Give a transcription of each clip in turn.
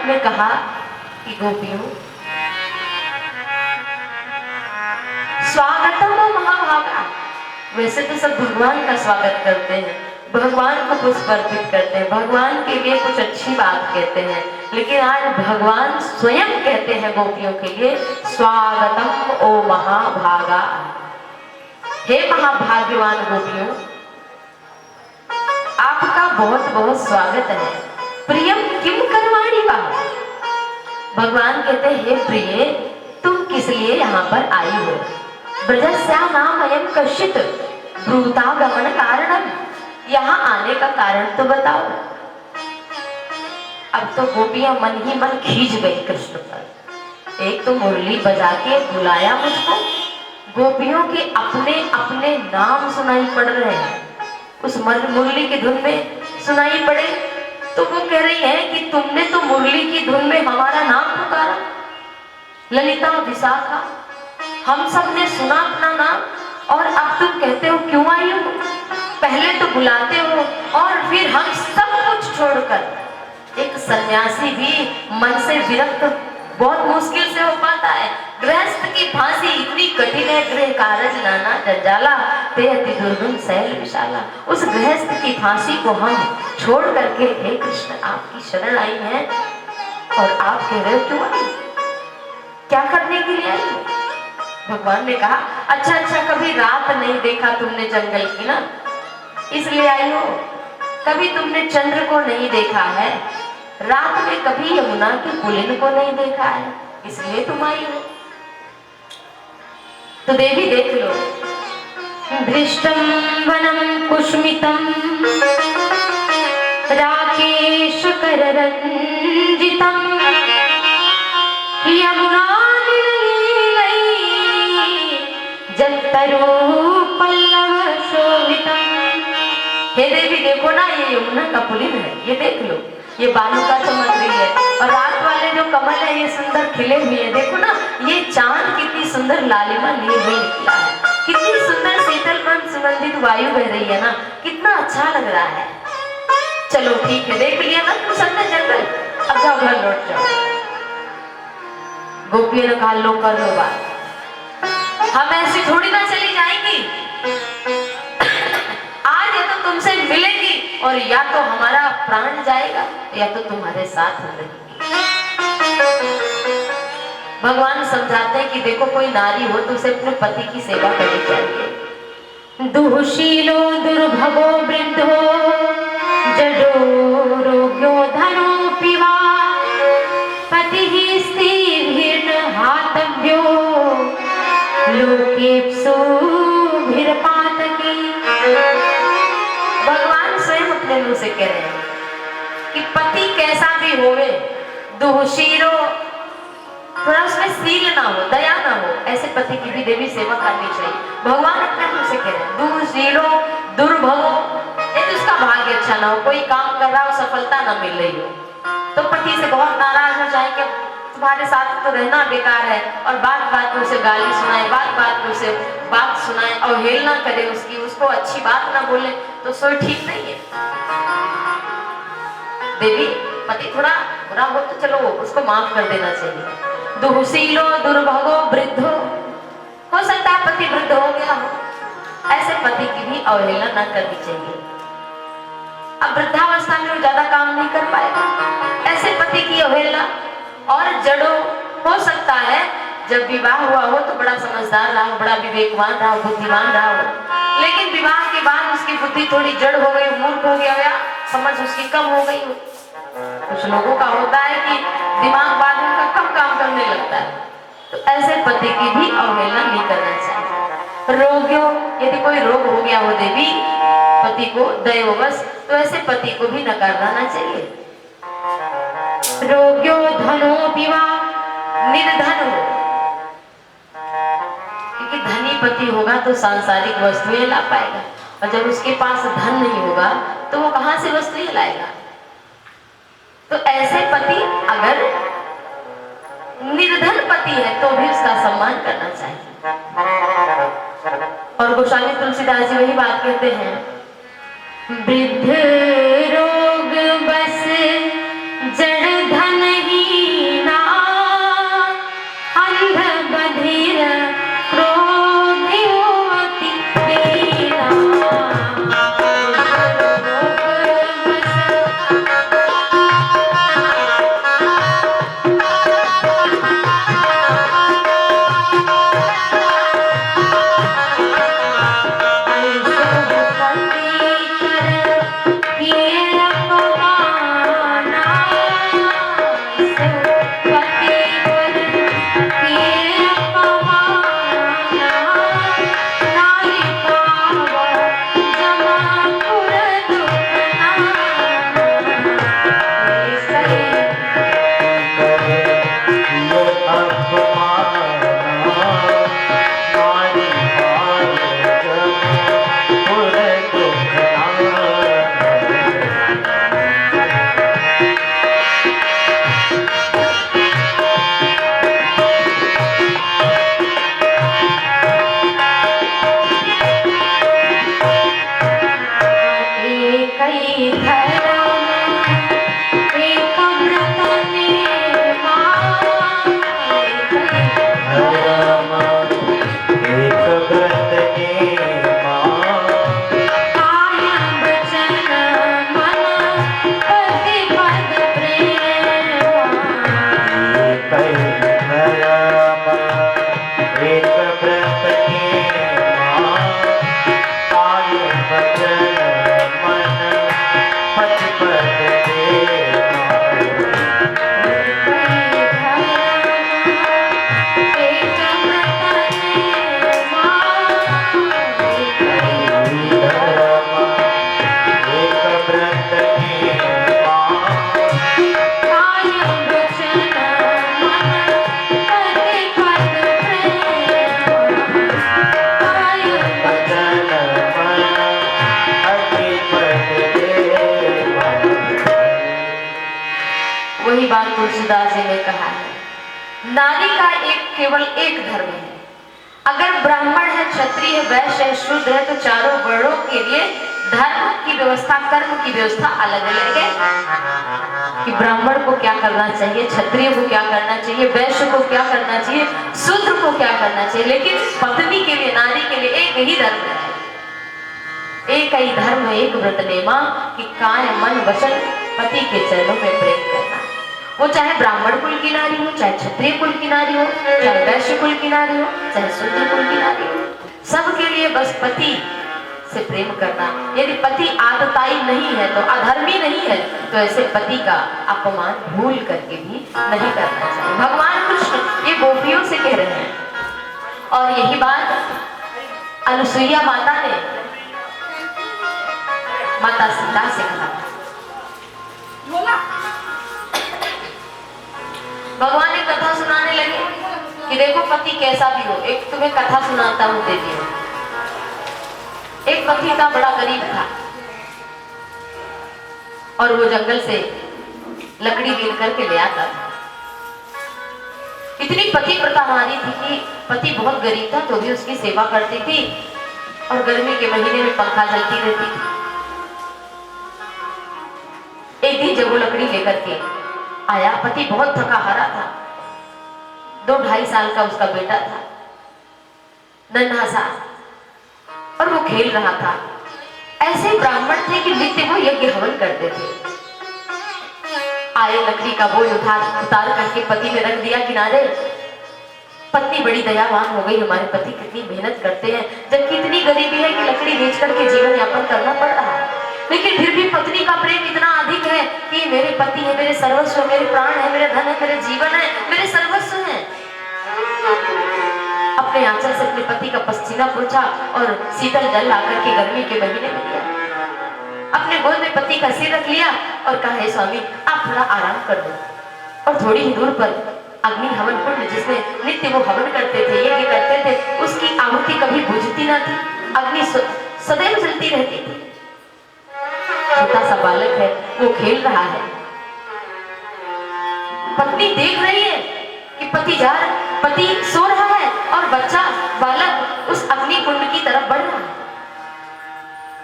ने कहा कि गोपियों, स्वागतम महाभागा। वैसे तो सब भगवान का स्वागत करते हैं, भगवान को पुष्प अर्पित करते हैं, भगवान के लिए कुछ अच्छी बात कहते हैं, लेकिन आज भगवान स्वयं कहते हैं गोपियों के लिए स्वागतम ओ महाभागा। हे महाभाग्यवान गोपियों, आपका बहुत बहुत स्वागत है। प्रियम किम करवाणी वाह। भगवान कहते हैं हे प्रिय, तुम किस लिए यहाँ पर आई हो? ब्रजस्या नाम अयम कश्चित ब्रूतागमन कारणम। यहाँ आने का कारण तो बताओ। अब तो गोपियां मन ही मन खींच गई कृष्ण पर। एक तो मुरली बजा के बुलाया मुझको, गोपियों के अपने अपने नाम सुनाई पड़ रहे हैं, उस मुरली की धुन में सुनाई पड़े तो वो कह रही है कि तुमने तो मुरली की धुन में हमारा नाम पुकारा, ललिता विशाखा, हम सब ने सुना अपना नाम, और अब तुम कहते हो क्यों आई हो? पहले तो बुलाते हो और फिर हम सब कुछ छोड़कर। एक सन्यासी भी मन से विरक्त बहुत मुश्किल से हो पाता है। गृहस्थ की फांसी इतनी कठिन है, गृह कारज नाना जंजाला ते अति दुर्गम शैल विशाला। उस गृहस्थ की फांसी को हम छोड़ करके हे कृष्ण आपकी शरण आई हैं, और आप कह रहे हो क्यों आई, क्या करने के लिए आई? भगवान ने कहा अच्छा कभी रात नहीं देखा तुमने जंगल की ना, इसलिए आई हो। कभी तुमने चंद्र को नहीं देखा है, रात में कभी यमुना के पुलिन को नहीं देखा है, इसलिए तुम आई हो। तो देवी देख लो, दृष्टम वनम कुष्मितम राकेश कररंजितम यमुना जलतरु पल्लव शोभितम। हे देवी देखो ना, ये यमुना का पुलिन है, ये देख लो, ये बालुका चमक रही है, और रात वाले जो कमल है ये सुंदर खिले हुए हैं। देखो ना, ये चांद कितनी सुंदर लालिमा लिए हुए निकला है, कितनी सुंदर शीतल मन सुगंधित वायु बह रही है ना, कितना अच्छा लग रहा है। चलो ठीक है, देख लिया ना तुम सबने जंगल, अब जाओ घर लौट जाओ। गोपियों ने कहा लो कर लो बात, हम ऐसी थोड़ी ना चली जाएंगी। आज या तो तुमसे मिलेगी और या तो हमारा प्राण जाएगा, या तो तुम्हारे साथ हम रहेंगे। भगवान समझाते हैं कि देखो कोई नारी हो तो उसे अपने पति की सेवा करनी चाहिए। दुःशीलो दुर्भगो वृद्धो जडो रोग्यो धनोऽपि वा पतिः स्त्रीभिर्न हातव्यो लोकेप्सु भिरपातकी। भगवान स्वयं अपने मुंह से कह रहे हैं कि पति कैसा भी होवे, दुःशीलो, थोड़ा उसमें सील ना हो, दया ना हो, ऐसे पति की भी देवी सेवा करनी चाहिए। भगवान अपने मुंह से कह रहे हैं दुःशीलो दुर्भगो, यदि उसका भाग्य अच्छा ना हो, कोई काम कर रहा हो सफलता ना मिल रही हो, तो पति से बहुत नाराज हो जाए कि तुम्हारे साथ तो रहना बेकार है, और बात बात में उसे गाली सुनाए, बात बात में उसे बात सुनाए, अवहेलना करे उसकी, उसको अच्छी बात ना बोले, तो सोई ठीक नहीं है। देवी पति थोड़ा बुरा हो तो चलो उसको माफ कर देना चाहिए। दुःशीलो दुर्भगो वृद्धो, हो सकता है पति वृद्ध हो गया हो, ऐसे पति की भी अवहेलना न करनी चाहिए। अब वृद्धावस्था में वो ज्यादा काम नहीं कर पाएगा, ऐसे पति की अवहेलना। और जड़ो, हो सकता है जब विवाह हुआ हो तो बड़ा समझदार रहा हो, बड़ा विवेकवान रहा हो, बुद्धिमान रहा हो, लेकिन विवाह के बाद उसकी बुद्धि थोड़ी जड़ हो गई, मूर्ख हो गया, या समझ उसकी कम हो गई हो। कुछ लोगों का होता है कि दिमाग बाद में उनका कम काम करने लगता है, तो ऐसे पति की भी अवहेलना नहीं करना चाहिए। रोग्यो, यदि कोई रोग हो गया हो देवी पति को दैववश, तो ऐसे पति को भी नकारना ना चाहिए। रोग्यो धनोऽपि वा, निर्धन हो, क्योंकि धनी पति होगा तो सांसारिक वस्तुएं ला पाएगा, और जब उसके पास धन नहीं होगा तो वो कहां से वस्तुएं लाएगा। तो ऐसे पति अगर निर्धन पति है तो भी उसका सम्मान करना चाहिए। और गोस्वामी तुलसीदास जी वही बात कहते हैं, वृद्ध रोग बस जड़ धन ही तुलसीदास जी ने कहा है, नारी का केवल एक धर्म है। अगर ब्राह्मण है, क्षत्रिय है, वैश्य है, शूद्र है, तो चारों वर्णों के लिए धर्म की व्यवस्था, कर्म की व्यवस्था अलग अलग है कि ब्राह्मण को क्या करना चाहिए, क्षत्रिय को क्या करना चाहिए, वैश्य को क्या करना चाहिए, शूद्र को क्या करना चाहिए। लेकिन पत्नी के लिए, नारी के लिए एक ही धर्म है, एक ही धर्म है, एक व्रत नेमा कि काय मन वचन पति के चरणों में प्रेम करना। वो चाहे ब्राह्मण कुल की नारी हो, चाहे क्षत्रिय कुल की नारी हो, चाहे वैश्य कुल की नारी हो, चाहे शूद्र कुल की नारी हो, सबके लिए बस पति से प्रेम करना। यदि पति आतताई नहीं है, तो अधर्मी नहीं है, तो ऐसे पति का अपमान भूल करके भी नहीं करना चाहिए। भगवान कृष्ण ये गोपियों से कह रहे हैं। और यही बात अनुसुईया माता ने माता सीता से कहा। भगवान ने कथा सुनाने लगे कि देखो पति कैसा भी हो, एक तुम्हें कथा सुनाता हूं, देखिए। एक पति था, बड़ा गरीब था, और वो जंगल से लकड़ी बीन करके ले आता था। इतनी पति प्रथा हमारी थी कि पति बहुत गरीब था तो भी उसकी सेवा करती थी, और गर्मी के महीने में पंखा चलती रहती थी। एक दिन जब वो लकड़ी लेकर के आया, पति बहुत थका हारा था, 2-2.5 साल का उसका बेटा था, नन्हा सा, और वो खेल रहा था। ऐसे ब्राह्मण थे कि नित्य वो यज्ञ हवन करते थे। आए, लकड़ी का बोझ उतार करके पति ने रख दिया किनारे। पत्नी बड़ी दयावान हो गई, हमारे पति कितनी मेहनत करते हैं, जबकि इतनी गरीबी है कि लकड़ी बेच करके जीवन यापन करना पड़ रहा है, लेकिन फिर भी पत्नी का प्रेम इतना अधिक है कि मेरे पति है, मेरे सर्वस्व, मेरे प्राण है, मेरे धन है, मेरे जीवन है, मेरे सर्वस्व है। अपने आंचल से अपने पति का पसीना पोंछा और शीतल जल लाकर के गर्मी के महीने में दिया। अपने गोद में पति का सिर रख लिया और कहा, हे स्वामी आप थोड़ा आराम कर लो। और थोड़ी ही दूर पर अग्नि हवन कुंड, जिसमें नित्य वो हवन करते थे, यज्ञ करते थे, उसकी आहुति कभी बुझती ना थी, अग्नि सदैव जलती रहती थी। छोटा सा बालक है, वो खेल रहा है, पत्नी देख रही है कि पति सो रहा है और बच्चा बालक उस अग्नि कुंड की तरफ बढ़ रहा है।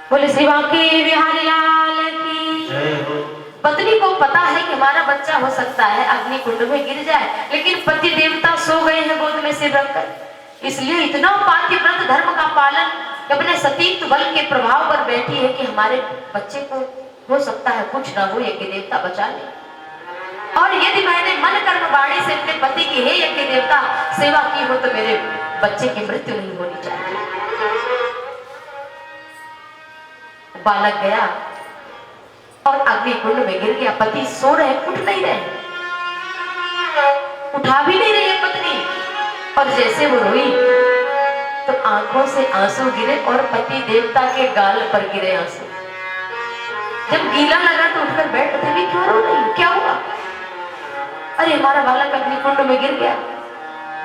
बोले श्री बांके बिहारी लाल की जय हो। पत्नी को पता है कि हमारा बच्चा हो सकता है अग्नि कुंड में गिर जाए, लेकिन पति देवता सो गए हैं गोद में सिर रखकर, इसलिए इतना पातिव्रत धर्म का पालन, अपने सतीत्व बल के प्रभाव पर बैठी है कि हमारे बच्चे को हो सकता है कुछ ना हो, यज्ञ देवता बचा ले। और यदि मैंने मन कर्म वाणी से अपने पति की हे यज्ञ देवता सेवा की हो, तो मेरे बच्चे की मृत्यु नहीं होनी चाहिए। बालक गया और अग्नि कुंड में गिर गया। पति सो रहे, उठ नहीं रहे, उठा भी नहीं रही है पत्नी, और जैसे वो रोई तो आंखों से आंसू गिरे और पति देवता के गाल पर गिरे आंसू। जब गीला लगा तो उठकर बैठ उठे, भी क्यों रो रही, क्या हुआ? अरे हमारा बालक अग्निकुंड में गिर गया।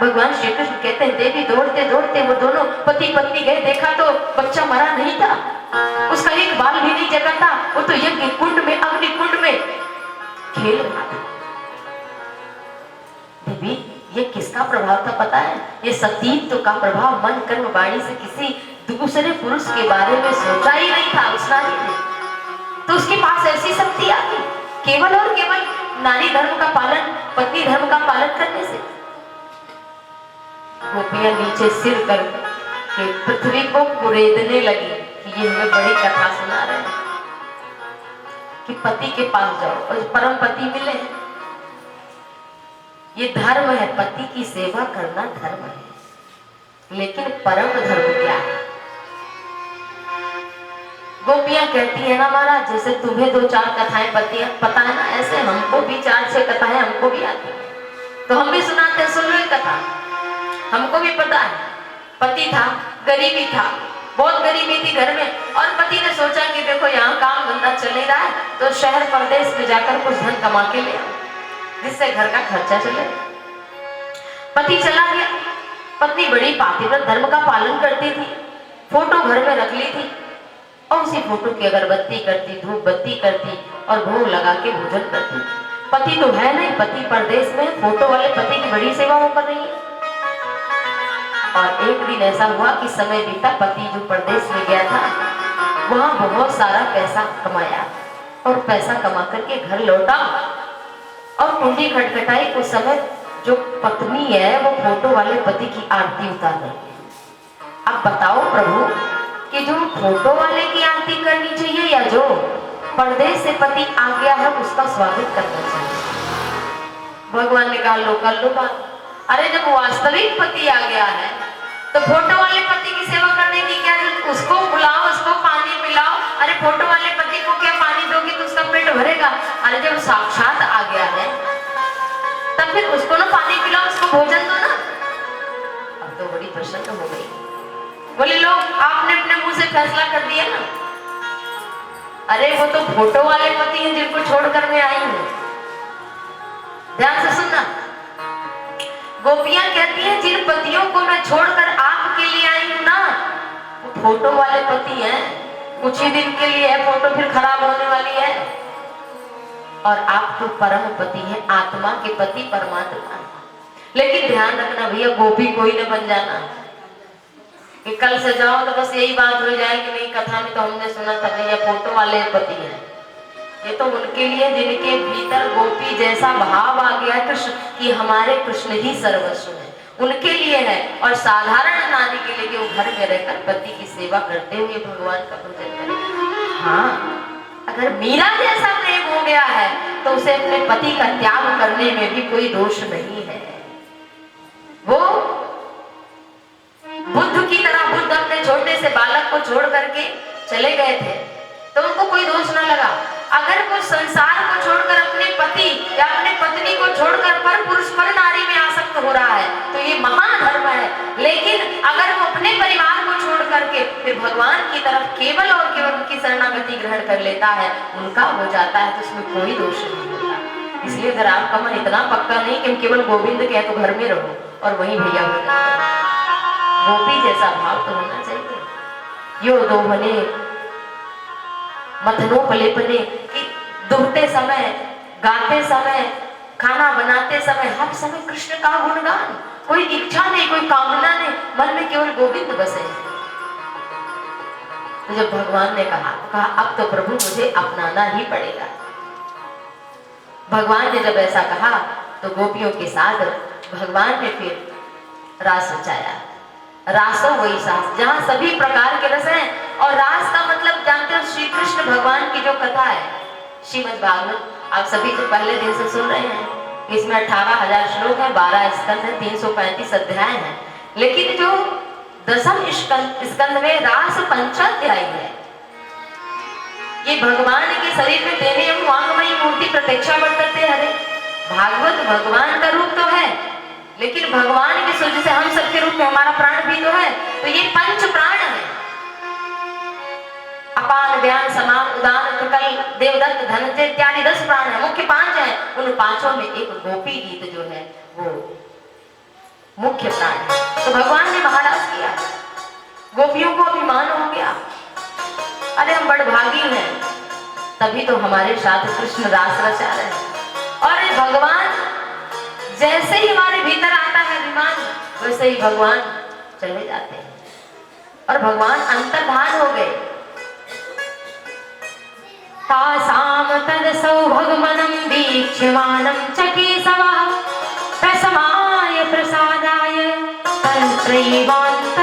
भगवान श्री कृष्ण कहते हैं, देवी दौड़ते दौड़ते वो दोनों पति पत्नी गए, देखा तो बच्चा मरा नहीं था, उसका एक बाल भी नहीं जगा था, वो तो यज्ञ कुंड में, अग्नि कुंड में खेल रहा था। देवी ये किसका प्रभाव था पता है? ये सतीत्व का प्रभाव। मन कर्म वाणी से किसी दूसरे पुरुष के बारे में सोचा ही नहीं था उस नारी ने, तो उसके पास ऐसी शक्ति आ गई केवल और केवल नारी धर्म का पालन, पति धर्म का पालन करने से। गोपियां नीचे सिर कर के पृथ्वी को कुरेदने लगी कि ये हमें बड़ी कथा सुना रहे हैं कि पति के पास जाओ और परम पति मिले। ये धर्म है, पति की सेवा करना धर्म है, लेकिन परम धर्म क्या है? गोपियां कहती है ना महाराज, जैसे तुम्हें 2-4 कथाएं पता है ना, ऐसे हमको भी 4-6 कथाएं हमको भी आती है, तो हम भी सुनाते हैं। सुन लो एक कथा, हमको भी पता है। पति था, गरीबी था, बहुत गरीबी थी घर में, और पति ने सोचा कि देखो यहाँ काम धंधा चल नहीं रहा है, तो शहर प्रदेश में जाकर कुछ धन कमा के ले आओ जिससे घर का खर्चा चले। पति चला गया। पत्नी बड़ी पातिव्रत धर्म का पालन करती थी, फोटो घर में रख ली थी और उसी फोटो की अगरबत्ती करती, धूप बत्ती करती और भोग लगा के भोजन करती। पति तो है नहीं, पति परदेश में, फोटो वाले पति की बड़ी सेवा वो कर रही है। और एक दिन ऐसा हुआ कि समय बीता, पति जो परदेश में गया था वहां बहुत सारा पैसा कमाया और पैसा कमा करके घर लौटा और कुंडी खटखटाई। उस समय जो पत्नी है वो फोटो वाले पति की आरती उतार रही है। अब बताओ प्रभु कि जो फोटो वाले की आरती करनी चाहिए या जो परदेश से पति आ गया है उसका स्वागत करना चाहिए? भगवान ने कहा लो कर लो बात। अरे जब वास्तविक पति आ गया है तो फोटो वाले पति की सेवा करने की क्या जरूरत? उसको बुलाओ, उसको पानी पिलाओ। अरे फोटो वाले पति को क्या पानी दोगे तो उसका पेट भरेगा? अरे जब साक्षात आ गया है तब फिर उसको ना पानी पिलाओ, उसको भोजन दो ना। अब तो बड़ी प्रसन्न हो गई, बोले लो आपने अपने मुंह से फैसला कर दिया ना। अरे वो तो फोटो वाले पति हैं जिनको छोड़कर मैं आई हूं। ध्यान से सुनना, गोपियां कहती हैं जिन पतियों को मैं छोड़कर आपके लिए आई हूं ना, वो फोटो वाले पति हैं, कुछ ही दिन के लिए है, फोटो फिर खराब होने वाली है। और आप तो परम पति हैं, आत्मा के पति परमात्मा। लेकिन ध्यान रखना भैया, गोपी कोई न बन जाना कि कल से जाओ तो बस यही बात हो जाए कि नहीं कथा में तो हमने सुना था भैया फोटो वाले पति हैं। ये तो उनके लिए जिनके भीतर गोपी जैसा भाव आ गया कृष्ण कि हमारे कृष्ण ही सर्वस्व है, उनके लिए है। और साधारण नारी के लिए कि वो घर में रहकर पति की सेवा करते हुए भगवान का भजन करें। हाँ, अगर मीरा जैसा प्रेम हो गया है तो उसे अपने पति का त्याग करने में भी कोई दोष नहीं है। वो बुद्ध की तरह, बुद्ध अपने छोटे से बालक को छोड़ करके चले गए थे तो उनको कोई दोष ना लगा। अगर वो संसार को छोड़कर अपने पति या अपने पत्नी को छोड़कर पर पुरुष पर नारी में आसक्त हो रहा है तो ये महान धर्म है। लेकिन अगर वो अपने परिवार को छोड़ करके फिर भगवान की तरफ केवल और केवल उनकी शरणागति ग्रहण कर लेता है, उनका हो जाता है, तो उसमें कोई दोष नहीं होता। इसलिए अगर आपका मन इतना पक्का नहीं कि हम केवल गोविंद के तो घर में रहो और वहीं भैया गोपी जैसा भाव तो होना चाहिए। यो दो बने मथनो पलेपने कि दुहते समय, गाते समय, खाना बनाते समय हर समय कृष्ण का गुणगान, कोई इच्छा नहीं, कोई कामना नहीं, मन में केवल गोविंद बसे। तो जब भगवान ने कहा अब तो प्रभु मुझे अपनाना ही पड़ेगा। भगवान ने जब ऐसा कहा तो गोपियों के साथ भगवान ने फिर रास रचाया। रासो वही सास, जहाँ सभी प्रकार के रस हैं। और रास का मतलब जानते हो, श्री कृष्ण भगवान की जो कथा है श्रीमद् भागवत, आप सभी जो पहले दिन से सुन रहे हैं, इसमें 18,000 श्लोक है, 12 स्कंद है, 335 अध्याय है। लेकिन जो दसम स्कंद में रास पंचाध्याय है, ये भगवान के शरीर में देने वांगमयी मूर्ति प्रत्यक्षा वर्तते हरे। भागवत भगवान का रूप तो है, लेकिन भगवान के सूर्य से हम सबके रूप में हमारा प्राण भी तो है। तो ये पंच प्राण है, अपान व्यान समान उदान कृकल देवदत्त धनंजय इत्यादि 10 प्राण है, मुख्य 5 है। उन 5ओं में एक गोपी गीत जो है वो मुख्य प्राण है। तो भगवान ने महाराज किया, गोपियों को अभिमान हो गया, अरे हम बड़भागी हैं, तभी तो हमारे साथ कृष्ण रास रचा रहे हैं। और भगवान जैसे ही हमारे भीतर आता है अभिमान, वैसे ही भगवान चले जाते हैं और भगवान अंतर्धान हो गए। तासाम तद सौभगमनं वीक्ष्यमानं च केशवः प्रसमाय प्रसादाय तन्त्रैवान्तर्धीयत।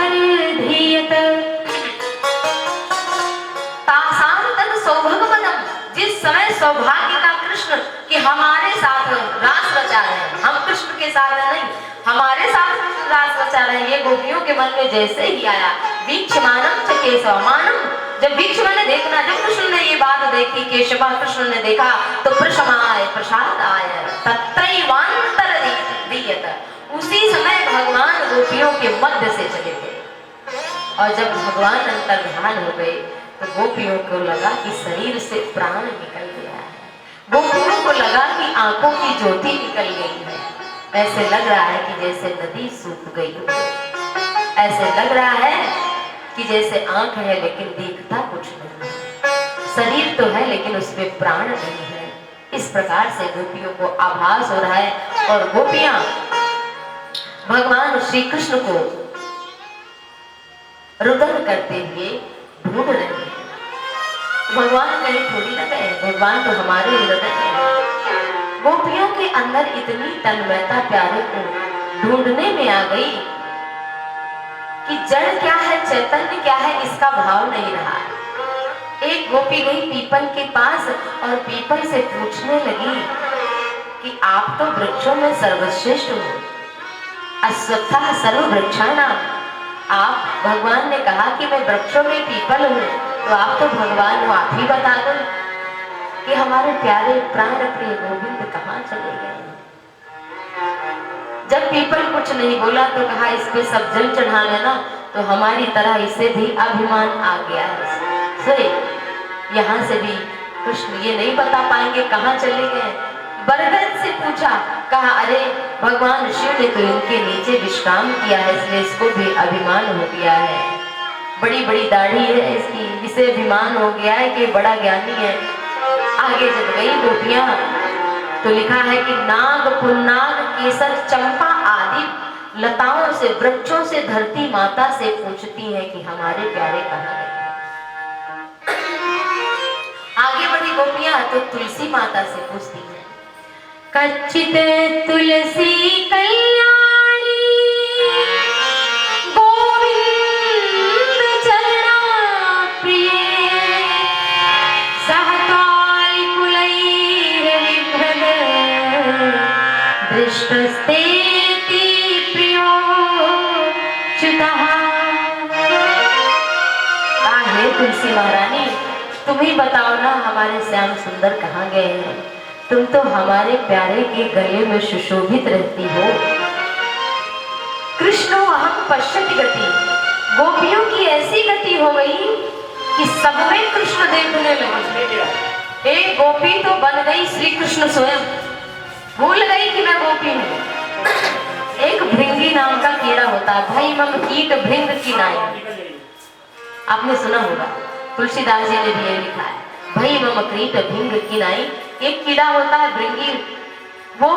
तासाम तद सौभगमनं, जिस समय सौभाग्य का कृष्ण कि हमारे साथ रास रचा रहे हैं, हम कृष्ण के साथ नहीं, हमारे साथ कृष्ण रास रचा रहे हैं, ये गोपियों के मन में जैसे ही आया, वीक्षमानं च केशव मानम, जब वीक्ष मैंने देखना, जब कृष्ण ने ये बात देखी, केशव कृष्ण ने देखा, तो प्रसमाय प्रसादाय तत्रैवान्तर्धीयत, उसी समय भगवान गोपियों के मध्य से चले गए। और जब भगवान अंतर्धान हो गए तो गोपियों को लगा कि शरीर से प्राण निकल गया है, गोपियों को लगा कि आंखों की ज्योति निकल गई है। ऐसे लग रहा है कि जैसे नदी सूख गई हो, ऐसे लग रहा है कि जैसे आंख है लेकिन दिखता कुछ नहीं, शरीर तो है लेकिन उसमें प्राण नहीं है। इस प्रकार से गोपियों को आभास हो रहा है और गोपियां भगवान श्री कृष्ण को रुदन करते हुए ढूंढ रहे हैं। भगवान कहीं थोड़ी ना गए, भगवान तो हमारे हृदय में। गोपियों के अंदर इतनी तन्मयता प्यारे को ढूंढने में आ गई कि जड़ क्या है चैतन्य क्या है इसका भाव नहीं रहा। एक गोपी गई पीपल के पास और पीपल से पूछने लगी कि आप तो वृक्षों में सर्वश्रेष्ठ हो, अश्वत्थः सर्व वृक्षाणाम। आप, भगवान ने कहा कि मैं वृक्षों में पीपल हूँ, तो आप तो भगवान हो, आप ही बता दो कि हमारे प्यारे प्राण प्रिय गोविंद कहाँ चले गए। जब पीपल कुछ नहीं बोला तो कहा इस पे सब जल चढ़ा लेना, तो हमारी तरह इसे भी अभिमान आ गया है। सही, यहाँ से भी कृष्ण ये नहीं बता पाएंगे कहाँ चले गए। बरगद से पूछा, कहा अरे भगवान शिव ने तो इनके नीचे विश्राम किया है, इसलिए इसको भी अभिमान हो गया है। बड़ी बड़ी दाढ़ी है इसकी, इसे अभिमान हो गया है कि बड़ा ज्ञानी है। आगे जब गई गोपियां तो लिखा है कि नाग, पुन्नाग, केसर, चंपा आदि लताओं से, वृक्षों से, धरती माता से पूछती हैं कि हमारे प्यारे कहाँ गए। आगे बढ़ी गोपियां तो तुलसी माता से पूछती हैं, कच्चित तुलसी कल्याणी गोविंद चरणा प्रिय सहकाल कुलैर विभ्रद दृष्टस्तेति प्रियो च्युतः। हे तुलसी महारानी, तुम ही बताओ ना हमारे श्याम सुंदर कहाँ गए हैं। तुम तो हमारे प्यारे के गले में सुशोभित रहती हो। कृष्णो अहम पश्यति गति, गोपियों की ऐसी गति हो गई कि सब में कृष्ण देखने लगे। एक गोपी तो बन गई श्री कृष्ण स्वयं, भूल गई कि मैं गोपी हूँ। एक भृंगी नाम का कीड़ा होता है, भाई मम कीट भृंग की नाई, आपने सुना होगा, तुलसीदास जी ने भी ये लिखा है, भाई मम कीट भृंग की नाई। एक कीड़ा होता है भृंगी, वो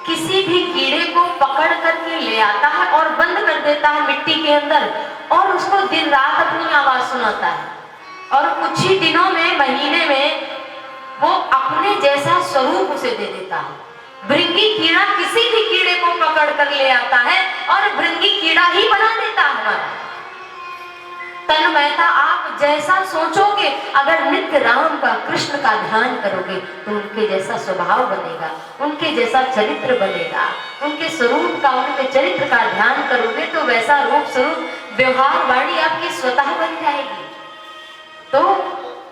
किसी भी कीड़े को पकड़ करके ले आता है और बंद कर देता है मिट्टी के अंदर, और उसको दिन रात अपनी आवाज सुनाता है, और कुछ ही दिनों में, महीने में वो अपने जैसा स्वरूप उसे दे देता है। भृंगी कीड़ा किसी भी कीड़े को पकड़ कर ले आता है और भृंगी कीड़ा ही बना देता है हमारा। तन्मयता आप जैसा सोचोगे, अगर नित्य राम का, कृष्ण का ध्यान करोगे तो उनके जैसा स्वभाव बनेगा, उनके जैसा चरित्र बनेगा, उनके स्वरूप का, उनके चरित्र का ध्यान करोगे तो वैसा रूप स्वरूप व्यवहार वाणी आपकी स्वतः बन जाएगी। तो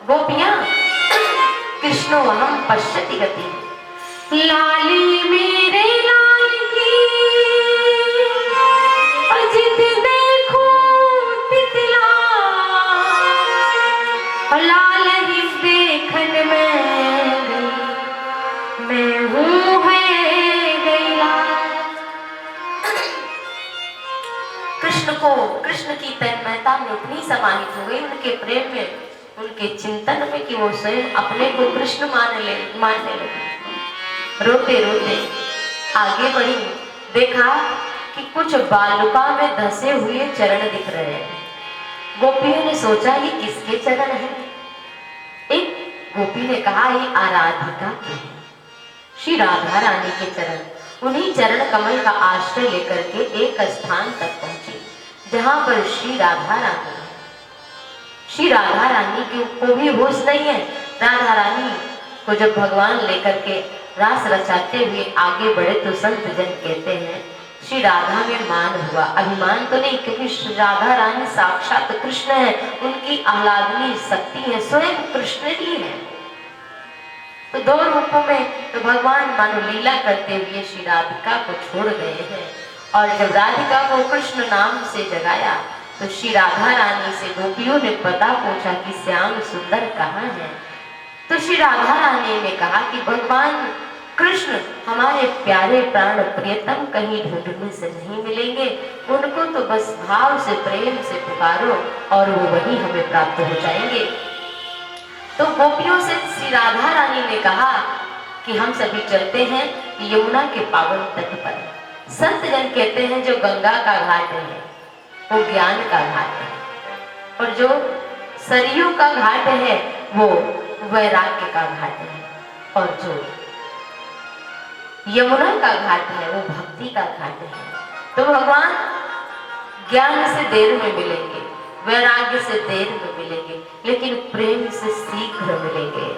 गोपियां कृष्णो अहम पश्यति गति, लाली मेरे लाल की अजित देखो तितला, लाल ही देखन में मैं हूँ है गैला। कृष्ण को, कृष्ण की तन्मयता में इतनी समाहित हो गई, उनके प्रेम में, उनके चिंतन में, कि वो स्वयं अपने को कृष्ण मानने लगे। रोते रोते आगे बढ़ी, देखा कि कुछ बालुका में धसे हुए चरण दिख रहे हैं। गोपियों ने सोचा ये किसके चरण हैं? एक गोपी ने कहा ये आराधिका के हैं, श्री राधा रानी के चरण। उन्हीं चरण कमल का आश्रय लेकर के एक स्थान तक पहुंची जहां पर श्री राधा रानी, श्री राधा रानी को भी होश नहीं है। राधा रानी को जब भगवान लेकर के रास रचाते हुए आगे बढ़े तो संत जन कहते हैं श्री राधा में मान हुआ, अभिमान तो नहीं, क्योंकि श्री राधा रानी साक्षात कृष्ण है, उनकी आह्लादनी शक्ति है, स्वयं कृष्ण ही है। तो दो रूपों में तो भगवान मानो लीला करते हुए श्री राधिका को छोड़ गए हैं। और जब राधिका को कृष्ण नाम से जगाया तो श्री राधा रानी से गोपियों ने पता पूछा कि श्याम सुंदर कहाँ है। तो श्री राधा रानी ने कहा कि भगवान कृष्ण हमारे प्यारे प्राण प्रियतम कहीं ढूंढने से नहीं मिलेंगे, उनको तो बस भाव से, प्रेम से पुकारो और वो वही हमें प्राप्त हो जाएंगे। तो तो गोपियों से श्री राधा रानी ने कहा कि हम सभी चलते हैं यमुना के पावन तट पर। संत जन कहते हैं जो गंगा का घाट है वो ज्ञान का घाट है, और जो सरयू का घाट है वो वैराग्य का घाट है, और जो यमुना का घाट है वो भक्ति का घाट है। तो भगवान ज्ञान से देर में मिलेंगे, वैराग्य से देर में मिलेंगे, लेकिन प्रेम से शीघ्र मिलेंगे।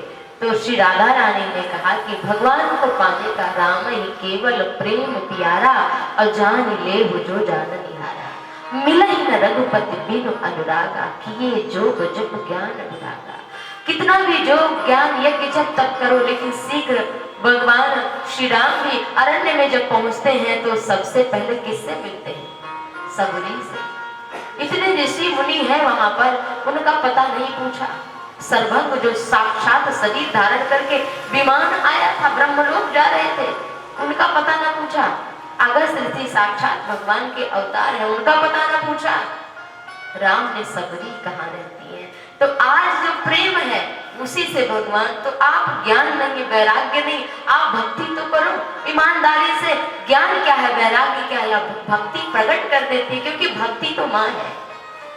तो श्री राधा रानी ने कहा कि भगवान को पाने का राम ही केवल प्रेम प्यारा, अजान ले हो जो जान निहारा। मिला ही न रघुपति बिनु अनुरागा, किए जोग जप ज्ञान विरागा। कितना भी जो ज्ञान यज्ञ जब तक करो, लेकिन शीघ्र भगवान श्री राम भी अरण्य में जब पहुंचते हैं तो सबसे पहले किससे मिलते हैं? सबरी से। इतने ऋषि मुनि हैं वहां पर, उनका पता नहीं पूछा। सर्वंग जो साक्षात शरीर धारण करके विमान आया था, ब्रह्मलोक जा रहे थे, उनका पता ना पूछा। अगस्त ऋषि साक्षात भगवान के अवतार है, उनका पता ना पूछा। राम ने सबरी कहाँ रहती है? तो आज जो प्रेम है उसी से भगवान, तो आप ज्ञान नहीं, वैराग्य नहीं, आप भक्ति तो करो ईमानदारी से। ज्ञान क्या है, वैराग्य क्या है, भक्ति प्रकट कर देती है, क्योंकि भक्ति तो माँ है।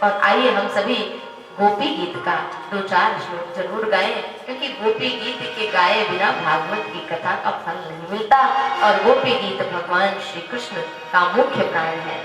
और आइए हम सभी गोपी गीत का 2-4 श्लोक जरूर गाएं, क्योंकि गोपी गीत के गाए बिना भागवत की कथा का फल नहीं मिलता, और गोपी गीत भगवान श्री कृष्ण का मुख्य प्राण है।